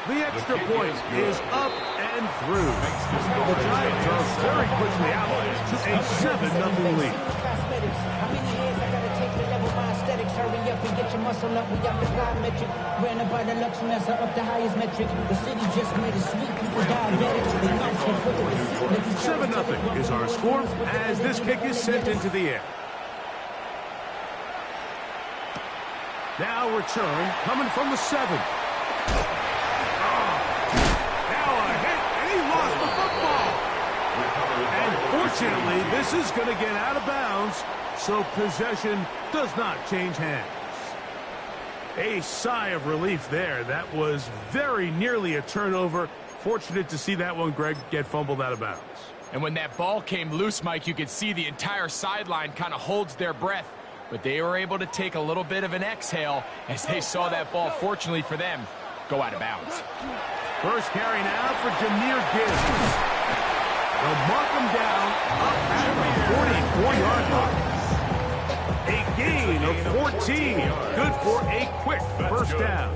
The extra point is up and through. The Giants are very quickly out to a 7-0 lead. How many heads I gotta take to level my aesthetics? Hurry up and get your muscle up. We got the plyometric. Ran about the Lux Mesa up the highest metric. The city just made it sweet. People diabetic. They might have put the receipt. 7-0 is our score as this kick is sent into the air. Now return coming from the 7. And fortunately, this is going to get out of bounds, so possession does not change hands. A sigh of relief there. That was very nearly a turnover. Fortunate to see that one, Greg, get fumbled out of bounds. And when that ball came loose, Mike, you could see the entire sideline kind of holds their breath. But they were able to take a little bit of an exhale as they saw that ball, fortunately for them, go out of bounds. First carry now for Jahmyr Gibbs. They'll mark him down up at the 44-yard line. A gain of 14. Good for a quick first down.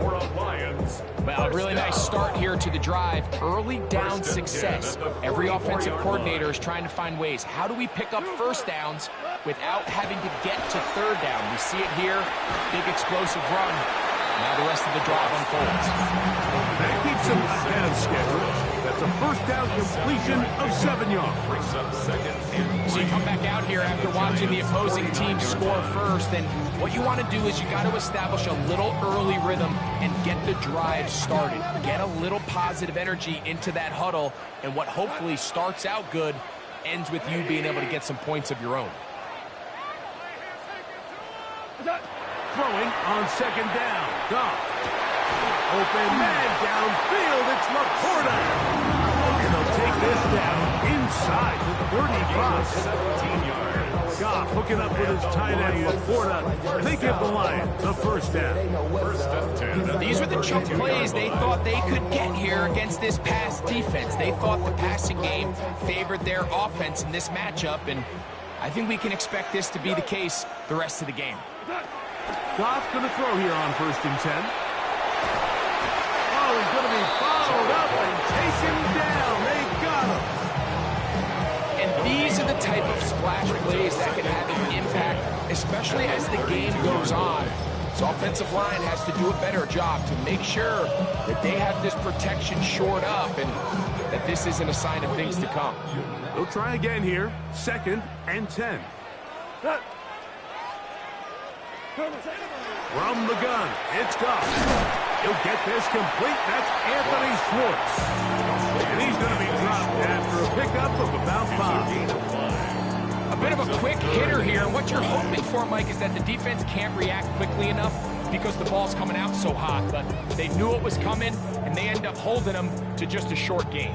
Well, a really nice start here to the drive. Early down success. Every offensive coordinator is trying to find ways. How do we pick up first downs without having to get to third down? We see it here. Big explosive run. Now the rest of the drive unfolds. That keeps him ahead of schedule. That's a first down completion of 7 yards. So you come back out here after watching the opposing team score first, and what you want to do is you got to establish a little early rhythm and get the drive started. Get a little positive energy into that huddle, and what hopefully starts out good ends with you being able to get some points of your own. Throwing on second down. Goff. Open man downfield. It's Laporta. And they'll take this down inside the 35. 17 yards. Goff hooking up with his tight end Laporta. And they give the Lions the first down. First and 10. These were the chunk plays they thought they could get here against this pass defense. They thought the passing game favored their offense in this matchup, and I think we can expect this to be the case the rest of the game. Goff's going to throw here on first and 10. Oh, he's going to be followed up and taken down. They got him. And these are the type of splash plays that can have an impact, especially as the game goes on. So offensive line has to do a better job to make sure that they have this protection shored up and that this isn't a sign of things to come. They'll try again here. Second and 10. From the gun, it's Goff. He'll get this complete. That's Anthony Schwartz. And he's going to be dropped after a pickup of about 5. A bit of a quick hitter here. And what you're hoping for, Mike, is that the defense can't react quickly enough because the ball's coming out so hot. But they knew it was coming, and they end up holding them to just a short gain.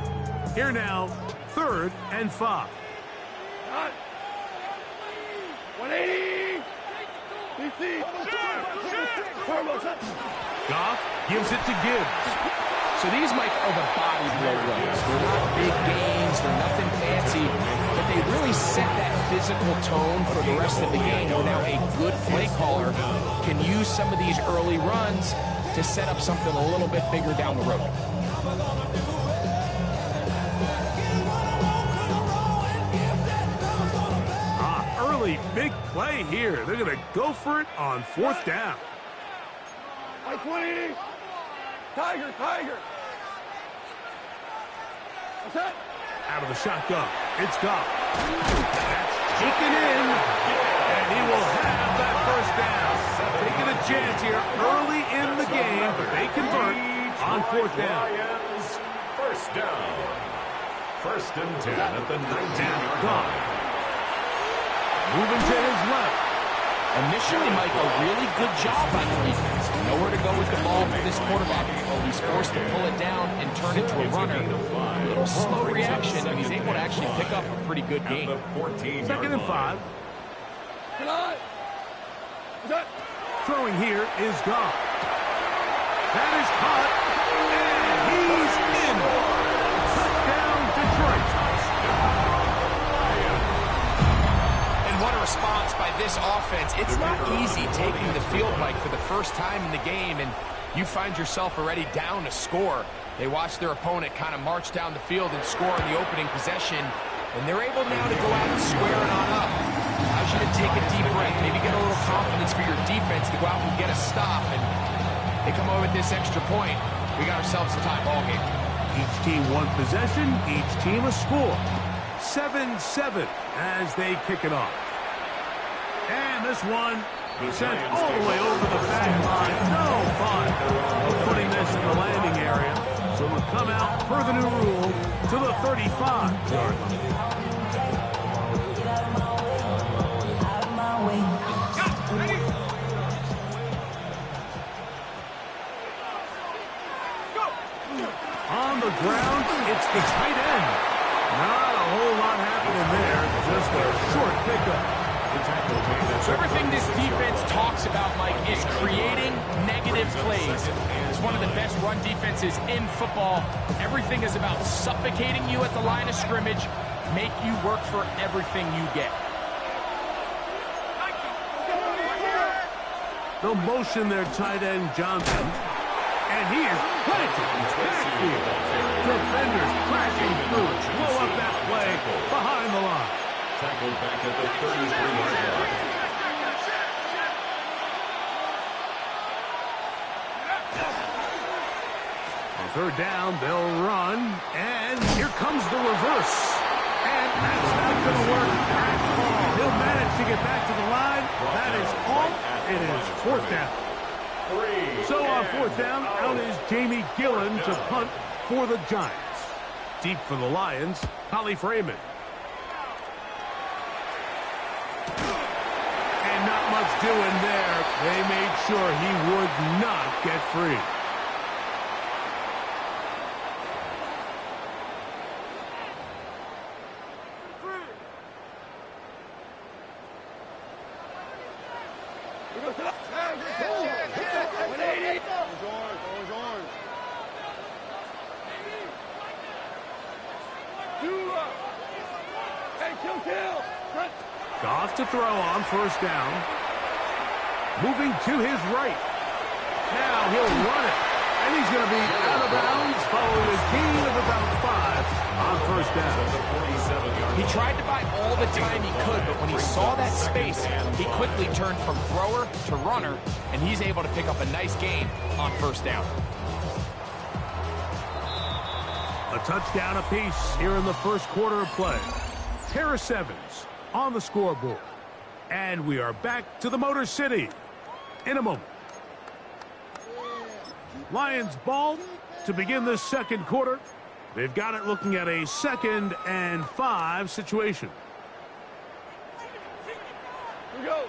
Here now, 3rd and 5. 180. Goff gives it to Gibbs. So these, Mike, are the body blow runs. They're not big gains, they're nothing fancy, but they really set that physical tone for the rest of the game. Now a good play caller can use some of these early runs to set up something a little bit bigger down the road. Big play here. They're going to go for it on 4th down. 20. Tiger. What's that? Out of the shotgun. It's Goff. That's taken in. And he will have that first down. Taking a chance here early in the game, but they convert on 4th down. First down. First and 10 at the 19-yard line. Moving to his left. Initially, Mike, a really good job by the defense. Nowhere to go with the ball for this quarterback. He's forced to pull it down and turn it to a runner. A little slow reaction, and he's able to actually pick up a pretty good game. 2nd and 5. Throwing here is Goff. That is caught, and he's in. Touchdown, Detroit. What a response by this offense. It's not easy taking the field, Mike, for the first time in the game, and You find yourself already down to score. They watch their opponent kind of march down the field and score in the opening possession, and they're able now to go out and square it on up. Allows you to take a deep breath, maybe get a little confidence for your defense to go out and get a stop, and they come over with this extra point. We got ourselves a tie ball game. Each team one possession, each team a score. 7-7 as they kick it off. And this one sent all the way over the back line. No fun of putting this in the landing area. So we'll come out per the new rule to the 35-yard line. On the ground, it's the tight end. Not a whole lot happening there. Just a short pickup. So everything this defense talks about, Mike, is creating negative plays. It's one of the best run defenses in football. Everything is about suffocating you at the line of scrimmage, make you work for everything you get. They'll motion their tight end, Johnson. And he is planted in backfield. Defenders crashing through. Blow up that play behind the line. Tackled back at the 33-yard line. On third down, they'll run. And here comes the reverse. And that's not going to work at all. He'll manage to get back to the line. That is all. It is fourth down. So on fourth down, out is Jamie Gillen to punt for the Giants. Deep for the Lions, Holly Freeman. And not much doing there. They made sure he would not get free. Goff to throw on first down. Moving to his right. Now he'll run it. And he's going to be out of bounds following a gain of about 5 on first down. He tried to buy all the time he could, but when he saw that space, he quickly turned from thrower to runner, and he's able to pick up a nice gain on first down. A touchdown apiece here in the first quarter of play. Terrace Evans on the scoreboard. And we are back to the Motor City in a moment. Lions ball to begin this second quarter. They've got it looking at a 2nd and 5 situation. Here we go.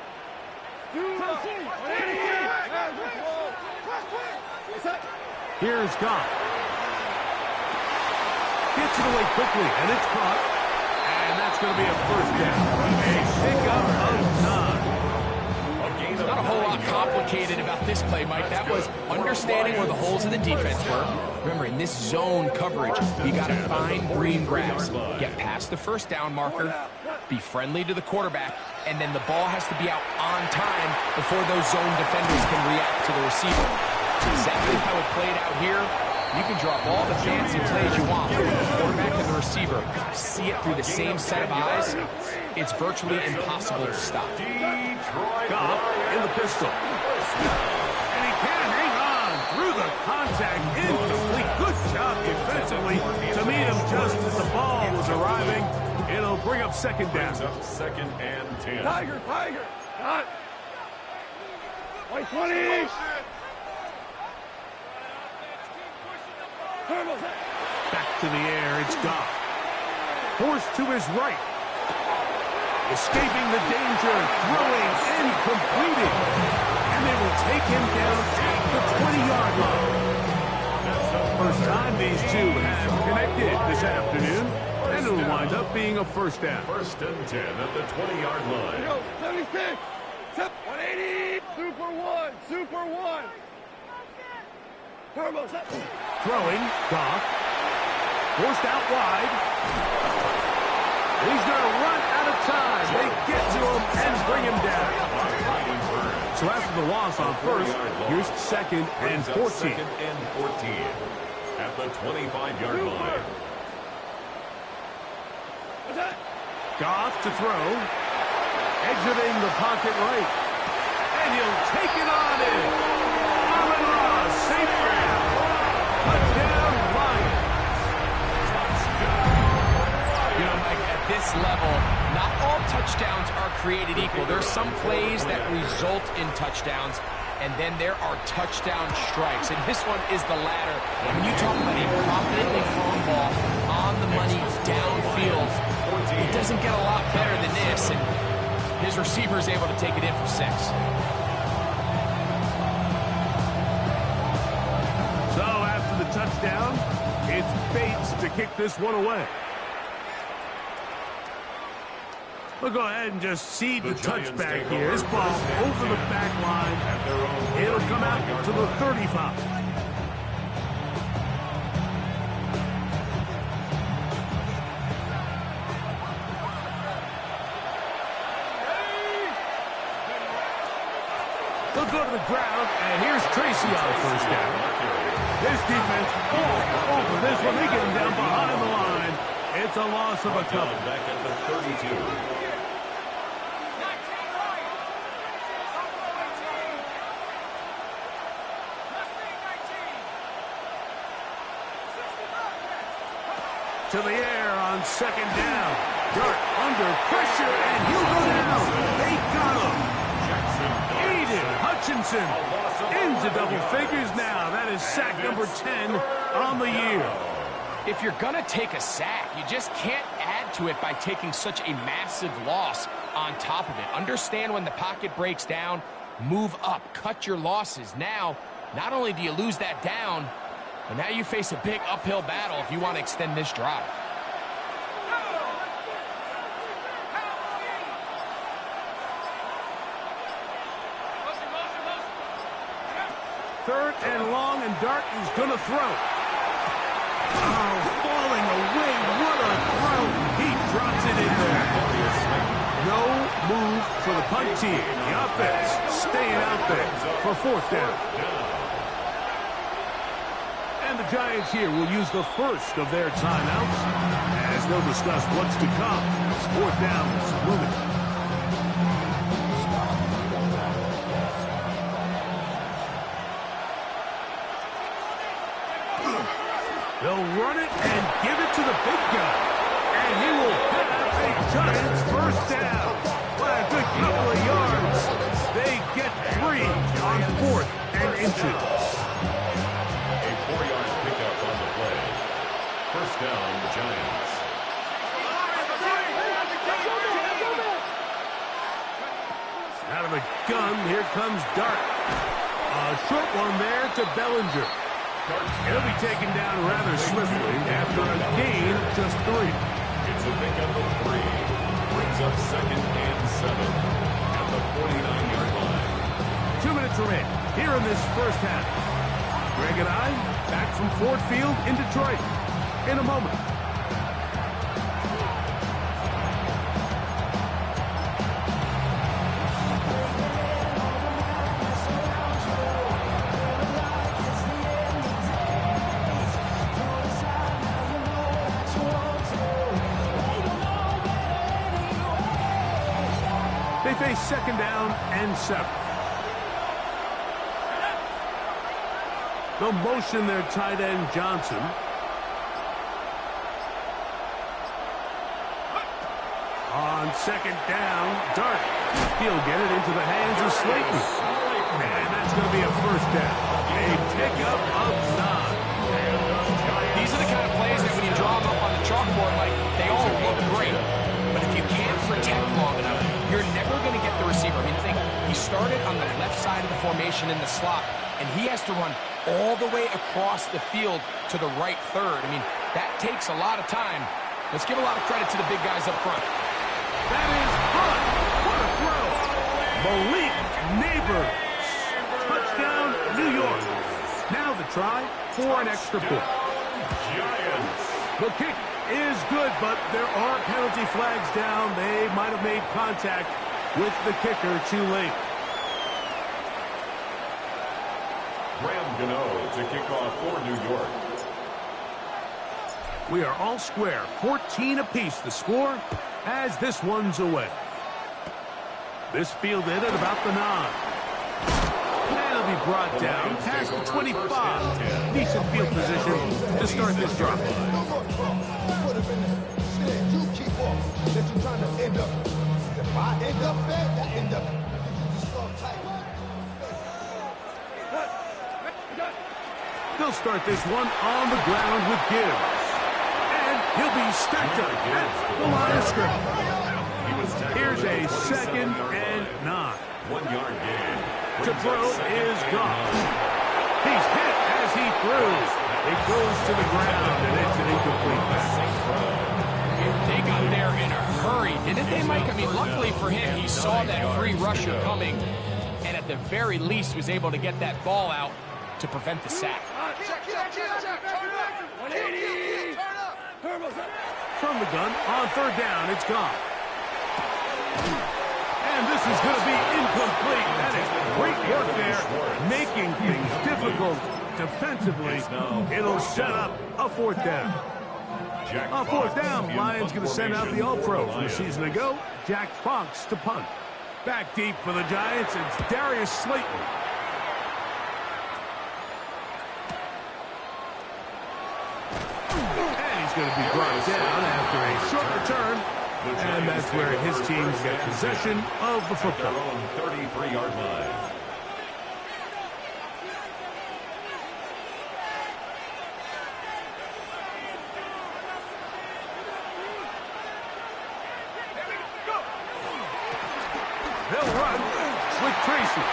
Here's Goff. Gets it away quickly, and it's caught. And that's going to be a first down. A pickup of 9. Not a whole lot complicated about this play, Mike. That was understanding where the holes in the defense were. Remember, in this zone coverage, you got to find green grass. Get past the first down marker, be friendly to the quarterback, and then the ball has to be out on time before those zone defenders can react to the receiver. Exactly how it played out here. You can drop all the fancy plays you want, but when the quarterback and the receiver see it through the same set of eyes, it's virtually impossible to stop. Goff in the pistol. And he can hang on through the contact. Incomplete. Good job defensively to meet him just as the ball was arriving. It'll bring up second down. 2nd and 10. Tiger. Got 120. Back to the air, it's Goff. Forced to his right. Escaping the danger, throwing and completing. And they will take him down at the 20-yard line. First time these two have connected this afternoon. And it'll wind up being a first down. 1st and 10 at the 20-yard line. Go, 76. 180. Super one. Turbo set. Throwing, Goff. Forced out wide. He's going to run out of time. They get to him and bring him down. So after the loss on first, here's second and 14. Second and 14 at the 25-yard line. Goff to throw. Exiting the pocket right. And he'll take it on in. Amon-Ra, safe ground. Touchdown, Lions. You know, Mike, at this level, not all touchdowns are created equal. There's some plays that result in touchdowns, and then there are touchdown strikes. And this one is the latter. When you talk about a confidently thrown ball on the money downfield, it doesn't get a lot better than this, and his receiver is able to take it in for 6. So after the touchdown, it's Bates to kick this one away. We'll go ahead and just cede the touchback here. This ball over the back line. It'll come out to the 35. They'll go to the ground, and here's Tracy on first down. This defense all over this one. They get him down behind the line. It's a loss of a couple. Back at the 32. To the air on second down. Dart under pressure, and he'll go down. They got him. Aiden Hutchinson into double figures now. That is sack number 10 on the year. If you're going to take a sack, you just can't add to it by taking such a massive loss on top of it. Understand when the pocket breaks down, move up, cut your losses. Now, not only do you lose that down, but now you face a big uphill battle if you want to extend this drive. Third and long, and Dart is going to throw. Oh, falling away. What a throw. He drops it in there. No move for the punt team. The offense staying out there for fourth down. And the Giants here will use the first of their timeouts as they'll discuss what's to come. It's fourth down. Moving. They'll run it and give it to the big guy. And he will have a Giants first down. By a good couple of yards. They get 3 on fourth and inches. A 4-yard pickup on the play. First down, the Giants. Out of the gun, here comes Dart. A short one there to Bellinger. He'll be taken down rather swiftly after a gain of just 3. It's a pickup of 3. Brings up second and 7 at the 49-yard line. 2 minutes remain here in this first half. Greg and I back from Ford Field in Detroit in a moment. They face second down and 7. They'll motion their tight end Johnson. On second down, Dart. He'll get it into the hands of Slayton. And that's going to be a first down. A pickup of 9. These are the kind of plays that when you draw them up on the chalkboard, like, they all look great. But if you can't protect long enough, you're never going to get the receiver. I mean, think, he started on the left side of the formation in the slot, and he has to run all the way across the field to the right third. I mean, that takes a lot of time. Let's give a lot of credit to the big guys up front. That is hot. What a throw. Malik Neighbors. Touchdown, New York. Now the try for an extra point. Giants. The kick is good, but there are penalty flags down. They might have made contact with the kicker too late. Graham Gano to kick off for New York. We are all square, 14 apiece the score as this one's away. This fielded at about the 9. And it'll be brought down past the 25. Decent field position to start this drop. They'll start this one on the ground with Gibbs. And he'll be stacked up at the line of scrimmage. Here's a 2nd and 9. 1 yard gain. To throw is Goff. He's hit as he throws. It goes to the ground, and it's an incomplete pass. They got there in a hurry, didn't they, Mike? I mean, luckily for him, he saw that free rusher coming, and at the very least was able to get that ball out to prevent the sack. From the gun, on 3rd down, it's Goff. And this is going to be incomplete. That is great work there, making things difficult defensively. It'll set up a 4th down. On 4th down, Lions going to send out the All-Pro from a season ago, Jack Fox to punt. Back deep for the Giants, it's Darius Slayton. And he's going to be brought down after a short return. And that's where his team get possession of the football. Their own 33-yard line. They'll run with Tracy.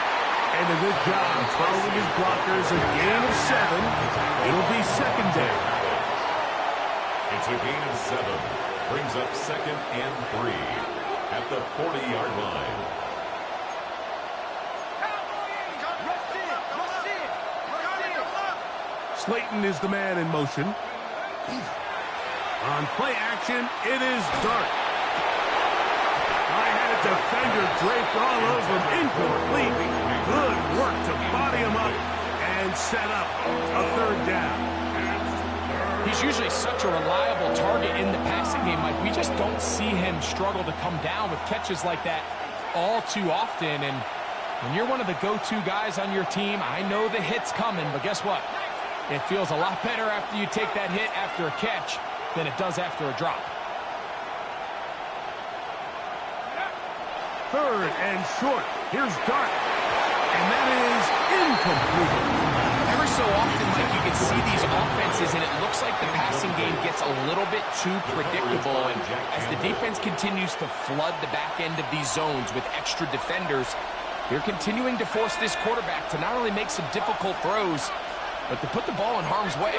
And a good job following his blockers, a gain of 7. It'll be 2nd down. It's a gain of 7. Brings up 2nd and 3 at the 40-yard line. Slayton is the man in motion. On play action, it is Dart. I had a defender draped all over him. Incomplete. Good work to body him up and set up a 3rd down. He's usually such a reliable target in the passing game, Mike. We just don't see him struggle to come down with catches like that all too often. And when you're one of the go-to guys on your team, I know the hit's coming, but guess what? It feels a lot better after you take that hit after a catch than it does after a drop. 3rd and short. Here's Dart. And that is incomplete. Every so often, Mike, you can see these offenses, and it looks like the passing game gets a little bit too predictable. And as the defense continues to flood the back end of these zones with extra defenders, they're continuing to force this quarterback to not only make some difficult throws, but to put the ball in harm's way.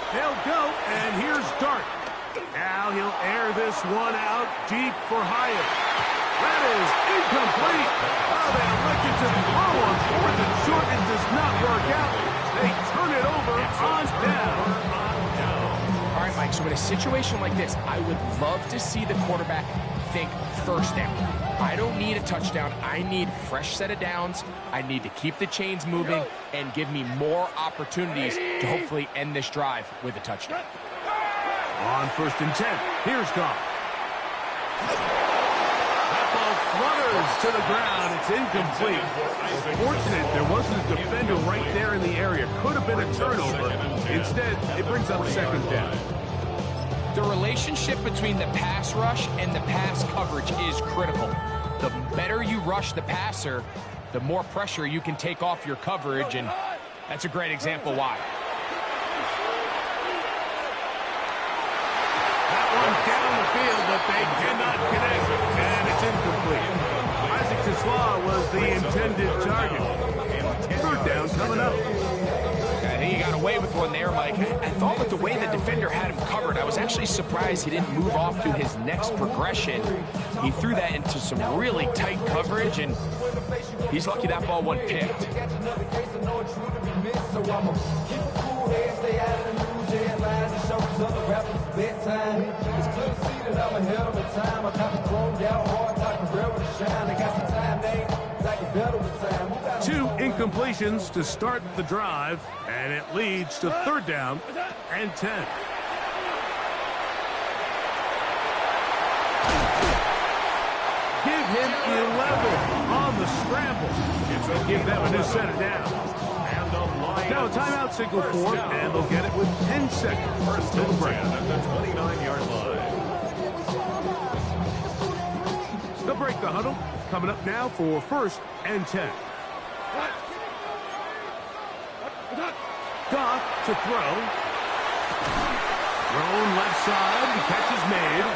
They'll go, and here's Dart. Now he'll air this one out deep for Hyatt. That is incomplete. Oh, they elected to throw on 4th and short. It does not work out. They turn it over on down. All right, Mike, so in a situation like this, I would love to see the quarterback think 1st down. I don't need a touchdown. I need fresh set of downs. I need to keep the chains moving and give me more opportunities to hopefully end this drive with a touchdown. On 1st and 10, here's Goff. That ball flutters to the ground. It's incomplete. Fortunate there wasn't a defender right there in the area. Could have been a turnover. Instead, it brings up 2nd down. The relationship between the pass rush and the pass coverage is critical. The better you rush the passer, the more pressure you can take off your coverage, and that's a great example why. That one down the field, but they cannot connect, and it's incomplete. Isaac Tesla was the intended target. 3rd down coming up. I think he got away with one there, Mike. I thought with the way the defender had him covered, I was actually surprised he didn't move off to his next progression. He threw that into some really tight coverage, and He's lucky that ball wasn't picked. Two incompletions to start the drive, and it leads to third down and 10. Give him 11 on the scramble. They'll give them a new set of downs. Now a timeout signal for, and they'll get it with 10 seconds. First to the and break. 10 at the 29-yard line. They'll break the huddle. Coming up now for first and 10. Goff to throw. Thrown left side. The catch is made.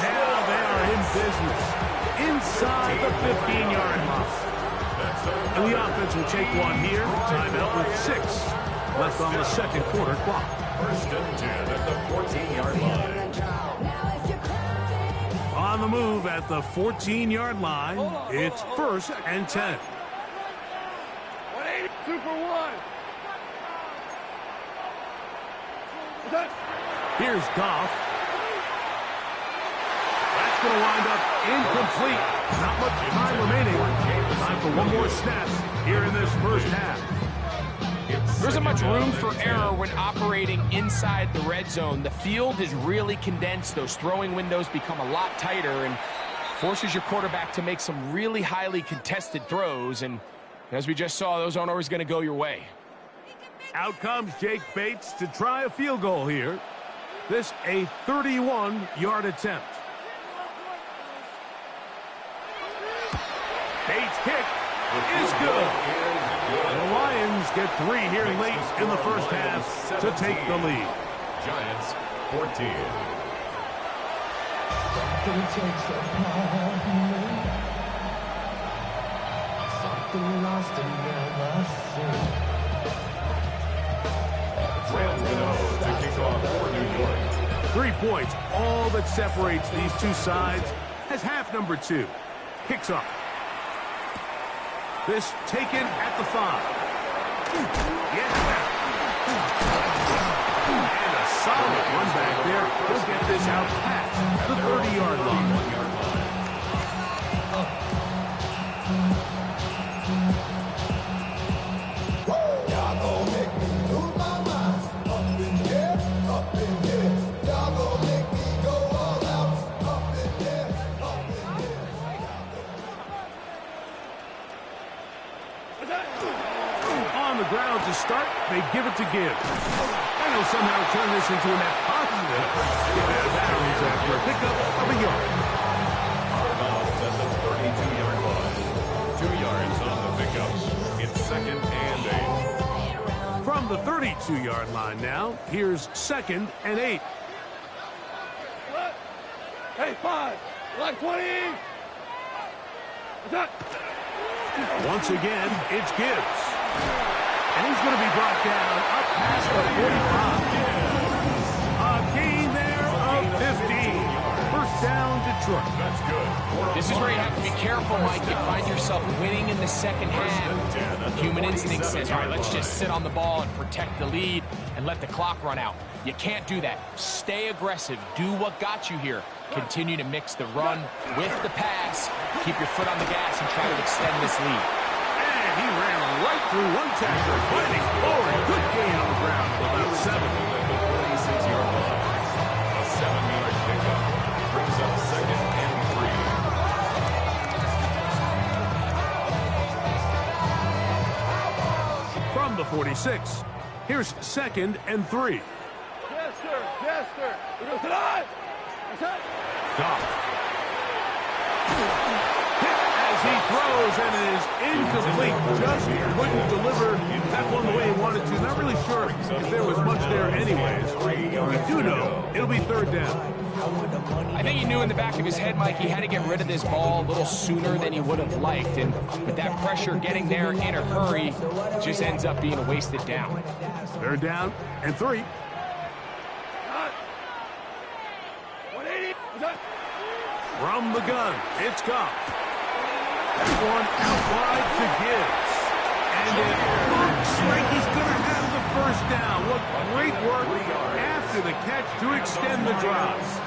Now they are in business. Inside the 15-yard line. And the offense will take one here. Timeout with 6 left on the second quarter clock. First and 10 at the 14-yard line. On the move at the 14-yard line, it's first and 10. 180, super one. Here's Goff. That's going to wind up incomplete. Not much time remaining. Time for one more snap here in this first half. There isn't much room for error when operating inside the red zone. The field is really condensed. Those throwing windows become a lot tighter and forces your quarterback to make some really highly contested throws. And as we just saw, those aren't always going to go your way. Out comes Jake Bates to try a field goal here. This a 31-yard attempt. Bates' kick is good. The Lions get 3 here late in the first half to take the lead. Giants 14. Rams to kick off for New York. 3 points, all that separates these two sides, as half number 2 kicks off. This taken at the 5. Yes. And a solid run back there. He'll get this out past the 30-yard line. Y'all gon' make me lose my mind. Up in here, up in here. Y'all gon' make me go all out. Up in here, up in here. On the ground to start, they give it to Gibbs. And he'll somehow turn this into a net positive. Get out of bounds after a pickup of a yard. Out of bounds at the 32-yard line. 2 yards on the pickup. It's second and 8. From the 32-yard line now, here's second and 8. Hey, 5. Like 20. Once again, it's Gibbs. And he's going to be brought down up past the 45. A gain there of 15. First down, Detroit. That's good. This is where you have to be careful, Mike. You find yourself winning in the second half. Human instinct says, all right, let's just sit on the ball and protect the lead and let the clock run out. You can't do that. Stay aggressive. Do what got you here. Continue to mix the run with the pass. Keep your foot on the gas and try to extend this lead. And he ran right through one tackler, fighting forward. Good gain on the ground for about 7. 46-yard line. A 7-yard pickup brings up second and 3. From the 46, here's second and 3. Yes, sir. Yes, sir. We go tonight. That's it. Goff. Hit as he throws, and it is incomplete. Just couldn't deliver that one the way he wanted to. Not really sure if there was much there anyways. We do know it'll be third down. I think he knew in the back of his head, Mike, he had to get rid of this ball a little sooner than he would have liked. And with that pressure getting there in a hurry, it just ends up being a wasted down. Third down and 3. 180. From the gun, it's Goff. That one out wide to Gibbs. And it looks like he's going to have the first down. What great work after the catch to extend the drive.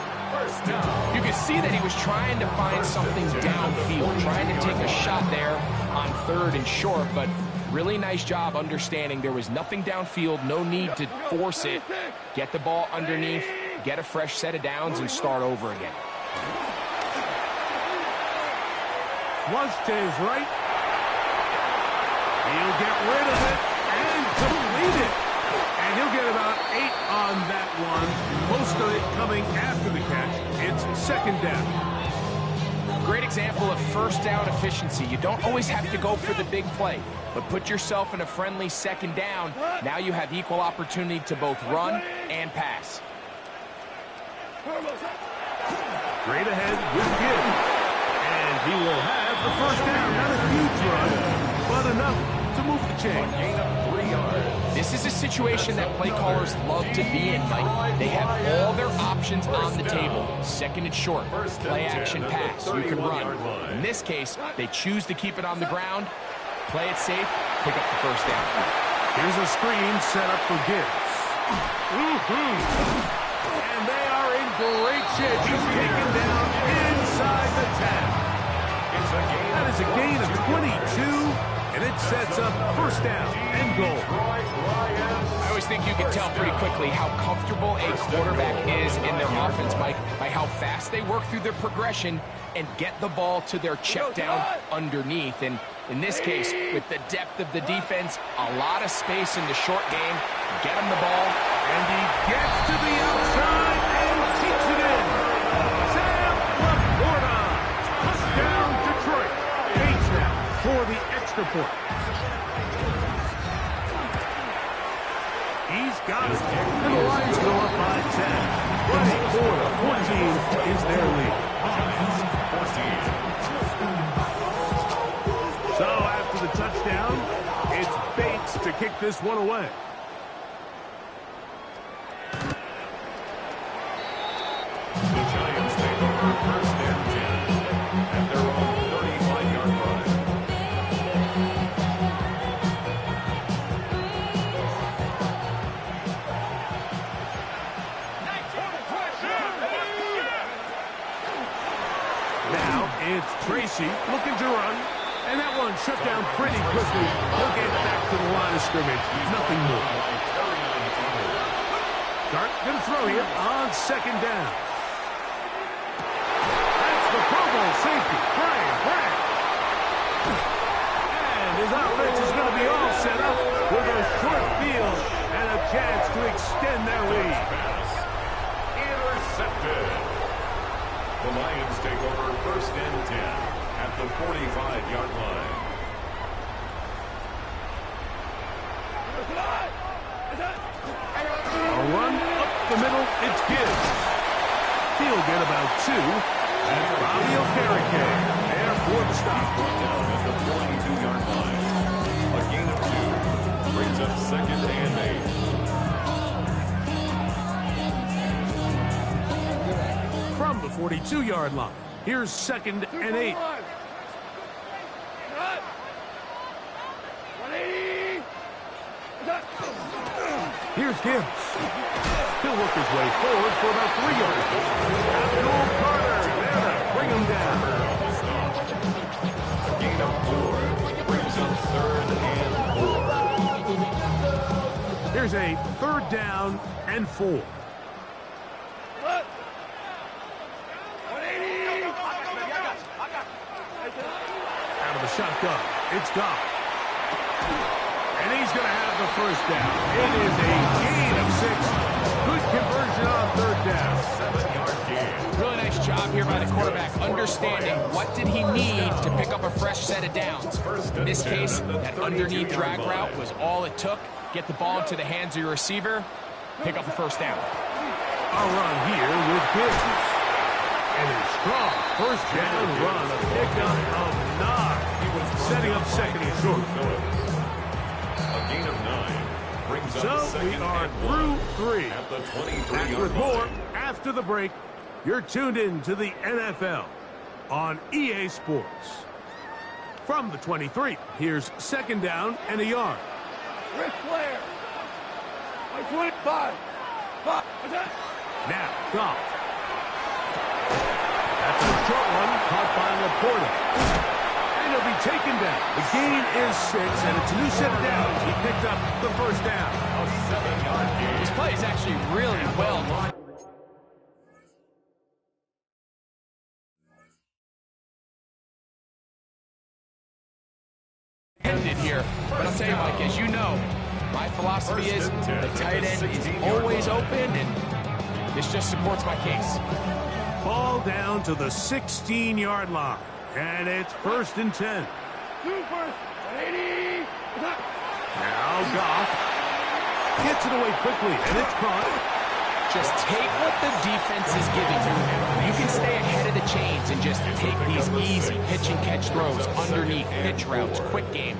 You can see that he was trying to find something downfield, trying to take a shot there on 3rd and short, but really nice job understanding there was nothing downfield, no need to force it. Get the ball underneath, get a fresh set of downs, and start over again. Flush to his right. He'll get rid of it and complete it. And he'll get about 8 on that one. Most of it coming after the catch. It's 2nd down. Great example of first down efficiency. You don't always have to go for the big play, but put yourself in a friendly 2nd down. Now you have equal opportunity to both run and pass. Straight ahead with Gibbs. And he will have the first down. Not a huge run, but enough to move the chain. Gain of 3 yards. This is a situation that play callers love to be in, Mike. They have all their options on the table. 2nd and short, play action pass, you can run. In this case, they choose to keep it on the ground, play it safe, pick up the first down. Here's a screen set up for Gibbs. And they are in great shape. He's taken down inside the 10. That is a gain of 22, and it sets up first down and goal. I always think you can tell pretty quickly how comfortable a quarterback is in their offense, Mike, by how fast they work through their progression and get the ball to their check down underneath. And in this case, with the depth of the defense, a lot of space in the short game, get him the ball. And he gets to the outside and keeps it in. Sam Laporta. Touchdown, Detroit. Bates now for the extra point. He's got it. And the Lions go up by 10. 24-14 is their lead. So after the touchdown, it's Bates to kick this one away. The Giants take over 1st and 10 at their own 35-yard line. Now it's Tracy looking to run. And that one shut down pretty quickly. He'll get back to the line of scrimmage. Nothing more. Dart going to throw here on 2nd down. That's the Pro Bowl safety, Brian Branch. And his offense is going to be all set up with a short field and a chance to extend their lead. Intercepted. The Lions take over 1st and 10 at the 45-yard line. A run up the middle, it's Gibbs. He'll get about 2. That's Bobby Okereke there for the stop. Down at the 42-yard line. A gain of 2 brings up 2nd and 8. From the 42-yard line, here's 2nd and 8. Here's Gibbs. He'll work his way forward for about 3 yards. Abdul Carter there to bring him down. Gain of 4 brings up 3rd and 4. Here's a 3rd down and 4. Out of the shotgun, it's Goff. And he's going to have the first down. It is a gain of 6. Good conversion on 3rd down. 7-yard gain. Really nice job here by the quarterback, understanding what did he need to pick up a fresh set of downs. In this case, that underneath drag route was all it took. Get the ball into the hands of your receiver, pick up a first down. A run here with Gibbs. And a strong first down run, a pickup of 9. Setting up 2nd and short. A gain of 9 brings up So 2nd we are and 3 at the 23-yard Back line. with more after the break. You're tuned in to the NFL on EA Sports. From the 23, here's second down and a yard. Ric Flair. 25. Now, Goff. That's a short one caught by Laporta. And he'll be taken down. The gain is 6, and it's a new set of downs. He picked up the first down. A 7-yard gain. This play is actually really well done. Ended here, but I'll tell you, Mike, as you know, my philosophy is the tight end is always open, and this just supports my case. Ball down to the 16-yard line, and it's 1st and 10. Super 80. Now Goff gets it away quickly, and it's caught. Just take what the defense is giving you. You can stay ahead of the chains and just take these easy pitch-and-catch throws, underneath, pitch routes, quick game.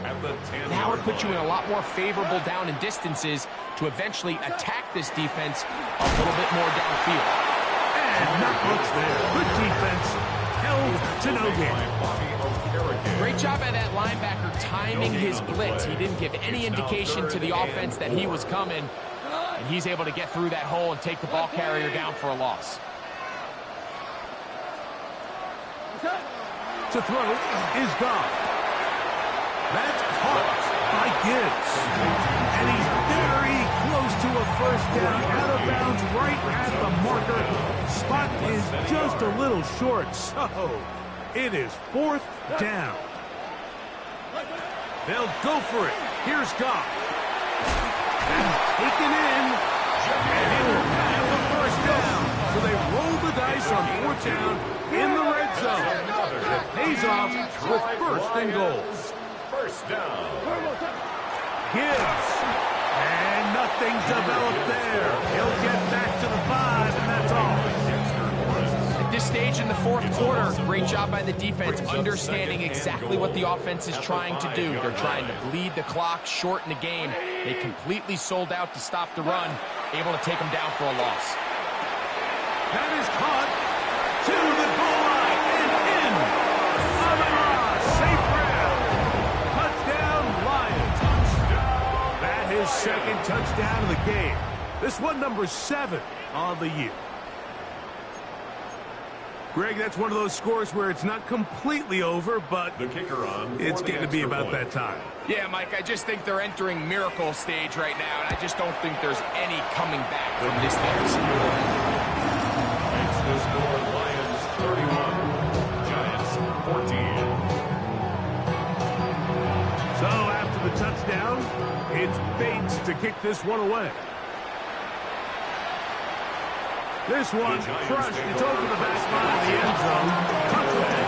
That would put you in a lot more favorable down and distances to eventually attack this defense a little bit more downfield. And not much there. Good defense. Held to no gain. Great job by that linebacker timing his blitz. He didn't give any indication to the offense that he was coming. And he's able to get through that hole and take the ball carrier down for a loss. To throw is Goff. That's caught by Gibbs. And he's very close to a first down, out of bounds, right at the marker. Spot is just a little short, so it is 4th down. They'll go for it. Here's Goff. And taken in, and he will have the first down. So they roll the dice on 4th down in the red zone. It pays off with 1st and goal. First down. Gibbs, and nothing developed there. He'll get back to the 5, and that's all. At this stage in the 4th quarter, great job by the defense understanding exactly what the offense is trying to do. They're trying to bleed the clock, shorten the game. They completely sold out to stop the run, able to take them down for a loss. That is caught to the goal line and in. Amara, safe round. Touchdown, Lions. That is 2nd touchdown of the game. This one number 7 on the year. Greg, that's one of those scores where it's not completely over, but The kicker on. it's for the getting to be extra about point. that time. Yeah, Mike, I just think they're entering miracle stage right now, and I just don't think there's any coming back from this deficit. Makes the score Lions 31, Giants 14. So after the touchdown, it's Bates to kick this one away. This one crushed. It's over the back line of the end zone. Touchback.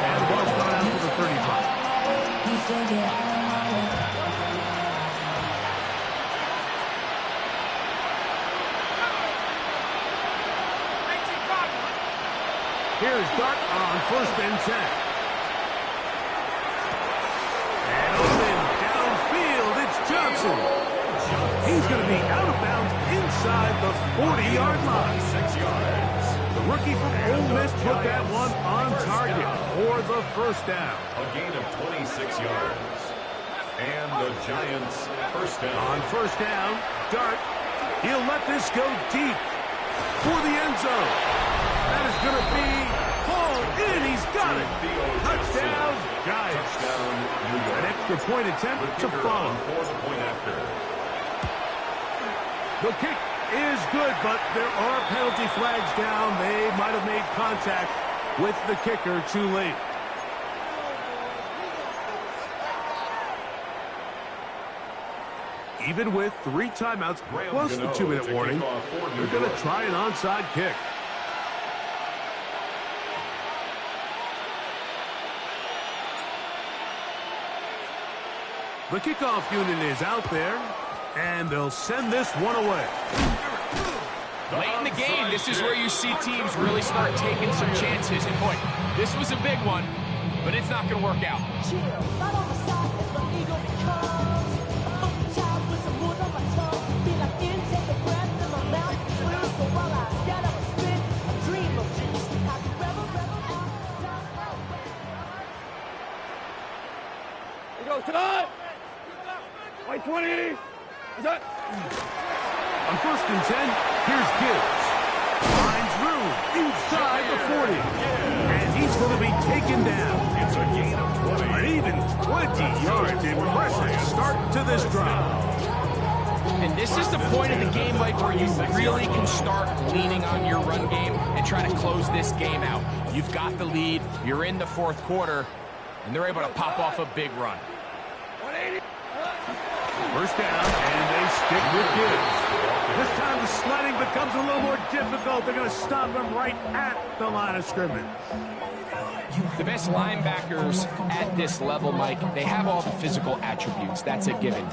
And the ball's gone out to the 35. Here's Dart on 1st and 10. And open downfield. It's Johnson. He's going to be out of bounds inside the 40-yard line. 6 yards. The rookie from Ole Miss put that one on target for the first down. A gain of 26 yards. And the Giants first down. On first down, Dart, he'll let this go deep for the end zone. That is going to be hauled in. He's got it. Touchdown, Giants. Touchdown, New York. An extra point attempt The to kicker follow. on for the point after. The kick is good, but there are penalty flags down. They might have made contact with the kicker too late. Even with 3 timeouts plus the 2-minute warning, they're going to try an onside kick. The kickoff unit is out there, and they'll send this one away. Late in the game, this is where you see teams really start taking some chances. And boy, this was a big one, but it's not going to work out. White 20. Is that? On 1st and 10, here's Gibbs. Finds room inside the 40. And he's going to be taken down. It's a gain of 20. An even 20 yards. Impressive start to this drive. And this is the point of the game, Mike, where you really can start leaning on your run game and try to close this game out. You've got the lead, you're in the 4th quarter, and they're able to pop off a big run. 180. 1st down, and they stick with Gibbs. This time the sledding becomes a little more difficult. They're going to stop him right at the line of scrimmage. The best linebackers at this level, Mike, they have all the physical attributes. That's a given.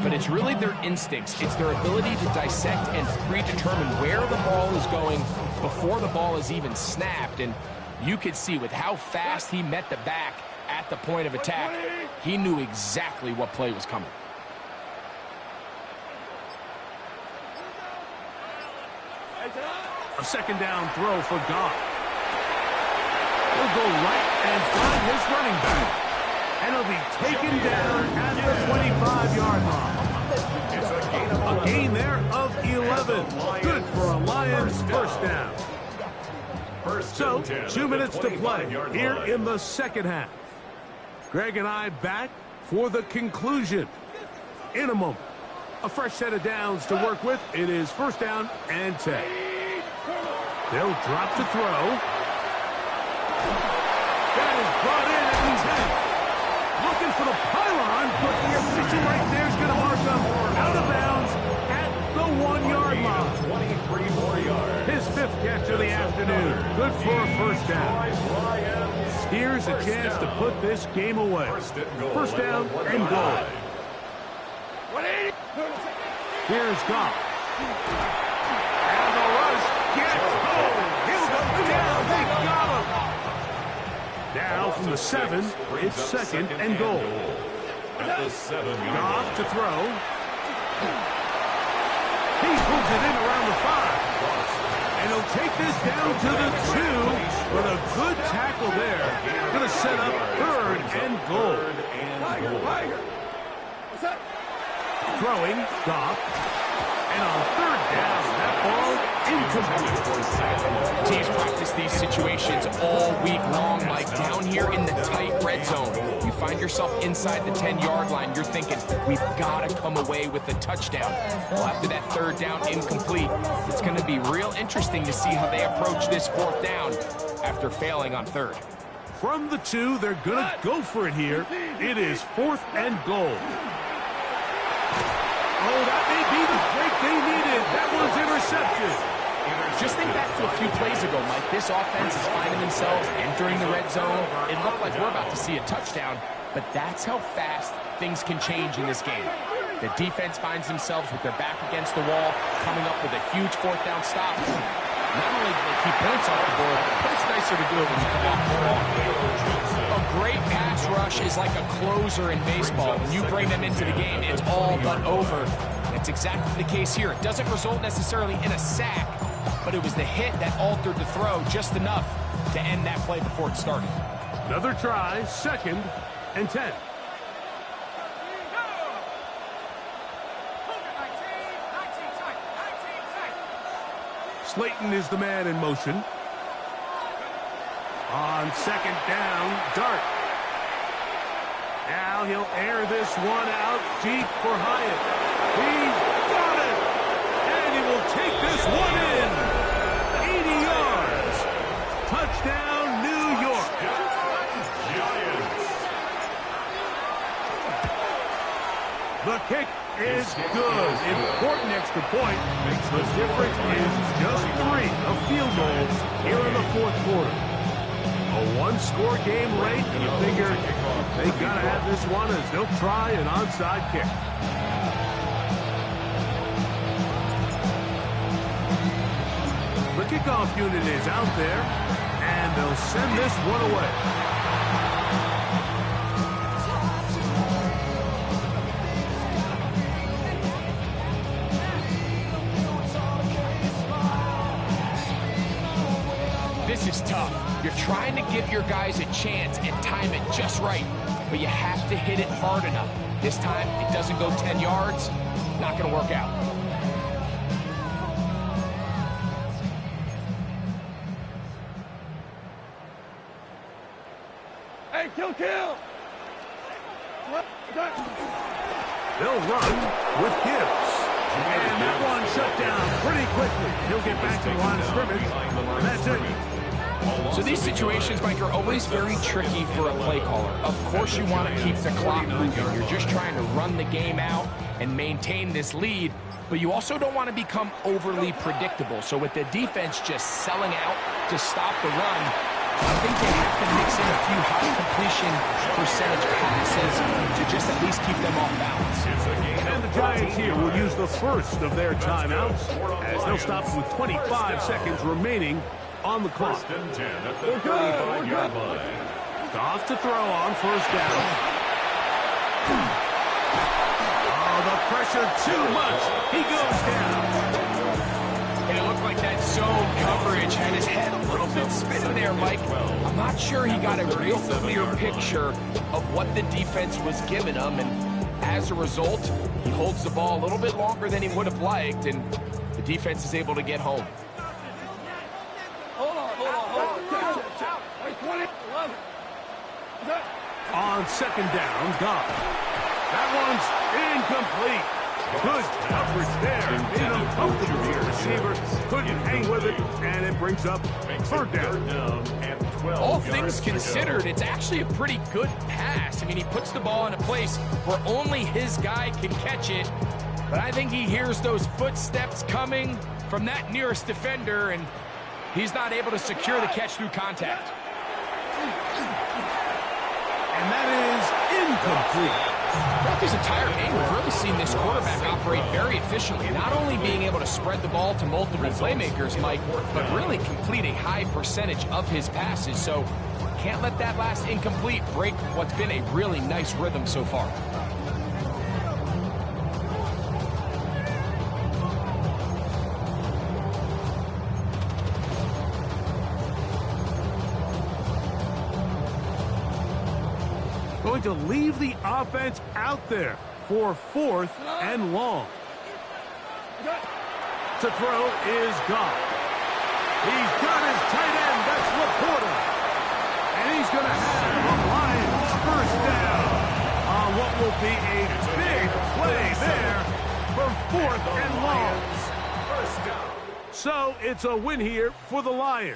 But it's really their instincts. It's their ability to dissect and predetermine where the ball is going before the ball is even snapped. And you could see with how fast he met the back at the point of attack, he knew exactly what play was coming. A 2nd down throw for Goff. He'll go right and find his running back. And he'll be taken down at the 25-yard line. A gain there of 11. Good for a Lions 1st down. So, 2 minutes to play here in the 2nd half. Greg and I back for the conclusion in a moment. A fresh set of downs to work with. It is 1st down and 10. They'll drop to throw. That is brought in at the 10. Looking for the pylon, but the official right there is going to mark them out of bounds at the 1-yard line. 23 more yards. His 5th catch of the afternoon. Good for a 1st down. Here's a chance to put this game away. 1st down and goal. 180. Here's Goff. And the rush gets home. He'll go down. They got him. Now from the 7, it's 2nd and goal. At the 7-yard Goff to throw. He moves it in around the 5. And he'll take this down to the 2 with a good tackle there. Going to set up 3rd and goal. Tiger. What's that? Throwing, Goff. And on 3rd down, that ball incomplete. Teams practice these situations all week long, Mike. Down here in the tight red zone, you find yourself inside the 10-yard line. You're thinking, we've got to come away with a touchdown. Well, after that 3rd down incomplete, it's going to be real interesting to see how they approach this 4th down after failing on 3rd. From the 2, they're going to go for it here. It is 4th and goal. Oh, that may be the break they needed. That one's intercepted. Just think back to a few plays ago, Mike. This offense is finding themselves entering the red zone. It looked like we're about to see a touchdown, but that's how fast things can change in this game. The defense finds themselves with their back against the wall, coming up with a huge 4th down stop. Not only do they keep points off the board, but it's nicer to do it when you come off the ball. A great pass rush is like a closer in baseball. When you bring them into the game, it's all but over. That's exactly the case here. It doesn't result necessarily in a sack, but it was the hit that altered the throw just enough to end that play before it started. Another try, 2nd and 10. Slayton is the man in motion. On 2nd down, Dart. Now he'll air this one out deep for Hyatt. He's got it! And he will take this one in. 80 yards. Touchdown, New York. Giants. The kick is good. Important extra point. The difference is just 3 of field goals here in the 4th quarter. A 1-score game late, and you figure they got to have this one as they'll try an onside kick. The kickoff unit is out there, and they'll send this one away. This is tough. You're trying to give your guys a chance and time it just right, but you have to hit it hard enough. This time, it doesn't go 10 yards. Not going to work out. Hey, kill! What? They'll run with Gibbs. And that one shut down pretty quickly. He'll get back to the line of scrimmage, and that's it. So these situations, Mike, are always very tricky for a play caller. Of course you want to keep the clock moving. You're just trying to run the game out and maintain this lead, but you also don't want to become overly predictable. So with the defense just selling out to stop the run, I think they have to mix in a few high completion percentage passes to just at least keep them off balance. And the Giants here will use the first of their timeouts as they'll stop with 25 seconds remaining on the clock. First and 10 at the 35-yard line. Goff to throw on first down. Oh, the pressure too much. He goes down. And it looked like that zone coverage had his head a little bit spinning there, Mike. I'm not sure he got a real clear picture of what the defense was giving him, and as a result, he holds the ball a little bit longer than he would have liked, and the defense is able to get home. Hold on. Wait, 20, 11. On second down, Goff. That one's incomplete. Good coverage there. Being uncomfortable here. Receiver couldn't hang with it, and it brings up third down. At 12 All yards things to go. considered, it's actually a pretty good pass. I mean, he puts the ball in a place where only his guy can catch it, but I think he hears those footsteps coming from that nearest defender, and he's not able to secure the catch through contact. And that is incomplete. Throughout this entire game, we've really seen this quarterback operate very efficiently, not only being able to spread the ball to multiple playmakers, Mike, but really complete a high percentage of his passes. So can't let that last incomplete break what's been a really nice rhythm so far. Going to leave the offense out there for fourth and long. To throw is Goff. He's got his tight end. That's Laporta. And he's going to have the Lions first down on what will be a big play there for fourth and long. So it's a win here for the Lions.